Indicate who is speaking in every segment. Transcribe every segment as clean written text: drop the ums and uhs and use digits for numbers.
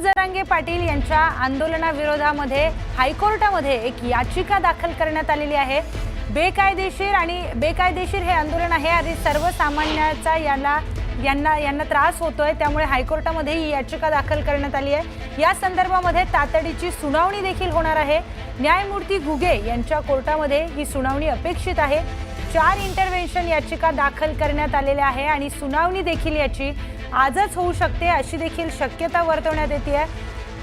Speaker 1: जरांगे पाटील यांच्या आंदोलनाविरोधामध्ये हायकोर्टामध्ये एक याचिका दाखल करण्यात आलेली आहे। बेकायदेशीर हे आंदोलन आहे आणि सर्वसामान्यांचा यांना त्रास होतोय, त्यामुळे हायकोर्टामध्ये ही याचिका दाखल करण्यात आली आहे। या संदर्भामध्ये तातडीची सुनावणी देखील होणार आहे। न्यायमूर्ती घुगे यांच्या कोर्टामध्ये ही सुनावणी अपेक्षित आहे। 4 इंटरव्हेन्शन याचिका दाखल करण्यात आलेल्या आहे आणि सुनावणी देखील याची आजच होऊ शकते अशी देखील शक्यता वर्तवण्यात येते आहे।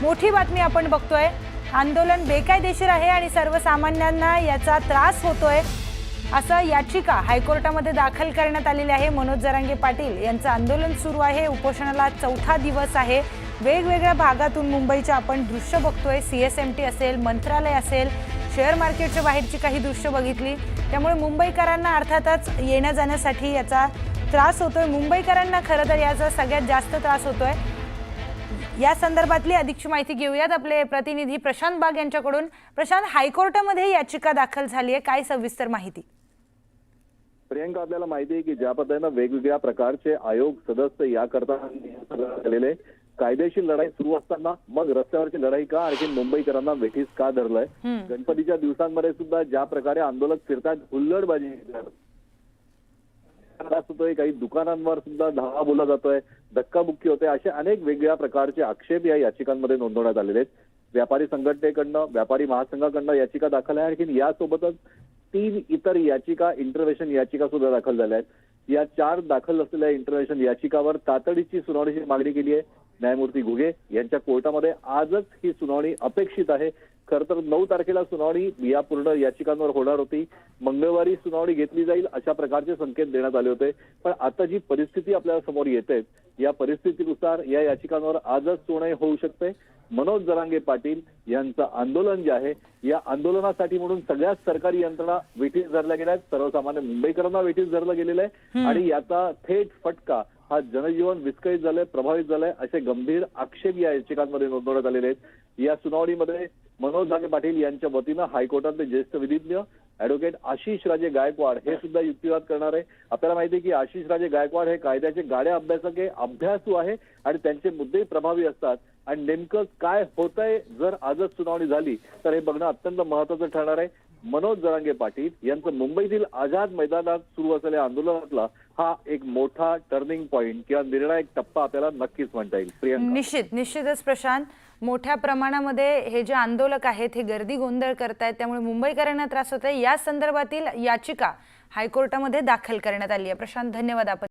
Speaker 1: मोठी बातमी आपण बघतोय, आंदोलन बेकायदेशीर आहे आणि सर्वसामान्यांना याचा त्रास होतोय असं याचिका हायकोर्टामध्ये दाखल करण्यात आलेली आहे। मनोज जरांगे पाटील यांचं आंदोलन सुरू आहे, उपोषणाला 4था दिवस आहे। वेगवेगळ्या भागातून मुंबईच्या आपण दृश्य बघतोय, सीएसएमटी असेल, मंत्रालय असेल, शेअर मार्केटच्या बाहेरची काही दृश्य बघितली, त्यामुळे मुंबईकरांना अर्थातच येण्या जाण्यासाठी याचा त्रास होतोय। मुंबईकरांना खरं तर याचा सगळ्यात जास्त त्रास होतोय। या संदर्भातली अधिकची माहिती घेऊयात आपले प्रतिनिधी प्रशांत बाग यांच्याकडून। प्रशांत, हायकोर्टामध्ये याचिका दाखल झाली आहे, काय सविस्तर माहिती?
Speaker 2: प्रियंका, आपल्याला माहिती आहे की ज्या पद्धतीनं वेगवेगळ्या प्रकारचे आयोग सदस्य याकरता आलेले, कायदेशीर लढाई सुरू असताना मग रस्त्यावरची लढाई का आणखी मुंबईकरांना वेठीस का धरलंय? गणपतीच्या दिवसांमध्ये सुद्धा ज्या प्रकारे आंदोलक फिरतात, हुल्लडबाजी होतोय, काही दुकानांवर सुद्धा धावा बोलला जातोय, धक्काबुक्की होते, असे अनेक वेगवेगळ्या प्रकारचे आक्षेप या याचिकांमध्ये नोंदवण्यात आलेले आहेत। व्यापारी संघटनेकडनं, व्यापारी महासंघाकडनं याचिका दाखल आहे। आणखी यासोबतच 3 इतर याचिका, इंटरव्हेन्शन याचिका सुद्धा दाखल झाल्या आहेत। या 4 दाखल असलेल्या इंटरव्हेन्शन याचिकावर तातडीची सुनावणीची मागणी केली आहे। न्यायमूर्ती घुगे यांच्या कोर्टामध्ये आजच ही सुनावणी अपेक्षित आहे। खरं तर 9 तारखेला सुनावणी या पूर्ण याचिकांवर होणार होती, मंगळवारी सुनावणी घेतली जाईल अशा प्रकारचे संकेत देण्यात आले होते। पण आता जी परिस्थिती आपल्याला समोर येते, या परिस्थितीनुसार या याचिकांवर आजच सुनावणी होऊ शकते। मनोज जरांगे पाटील यांचं आंदोलन जे आहे, या आंदोलनासाठी म्हणून सगळ्याच सरकारी यंत्रणा वेठीस धरल्या गेल्या आहेत, सर्वसामान्य मुंबईकरांना वेठीस धरलं गेलेलं आहे आणि याचा थेट फटका हा जनजीवन विस्कळीत झालंय, प्रभावित झालंय, असे गंभीर आक्षेप या याचिकांमध्ये नोंदवण्यात आलेले आहेत। या सुनावणीमध्ये मनोज जरांगे पाटील यांच्या वतीनं हायकोर्टातले ज्येष्ठ विधिज्ञ ॲडव्होकेट आशिष राजे गायकवाड हे सुद्धा युक्तिवाद करणार आहे। आपल्याला माहिती आहे की आशिष राजे गायकवाड हे कायद्याचे गाड्या अभ्यासू आहे आणि त्यांचे मुद्दे प्रभावी असतात आणि नेमकं काय होतंय जर आजच सुनावणी झाली तर हे बघणं अत्यंत महत्वाचं ठरणार आहे। मनोज जरांगे पाटील यांचं मुंबईतील आझाद मैदानात सुरू असलेल्या आंदोलनातला हा एक मोठा टर्निंग पॉइंट किंवा निर्णायक टप्पा आपल्याला नक्कीच म्हणता येईल। प्रियंका,
Speaker 1: निश्चितच प्रशांत, मोठ्या प्रमाणामध्ये हे जे आंदोलक आहेत हे गर्दी गोंधळ करतायत, त्यामुळे मुंबईकरांना त्रास होतोय। या संदर्भातील याचिका हायकोर्टामध्ये दाखल करण्यात आली आहे। प्रशांत, धन्यवाद आपण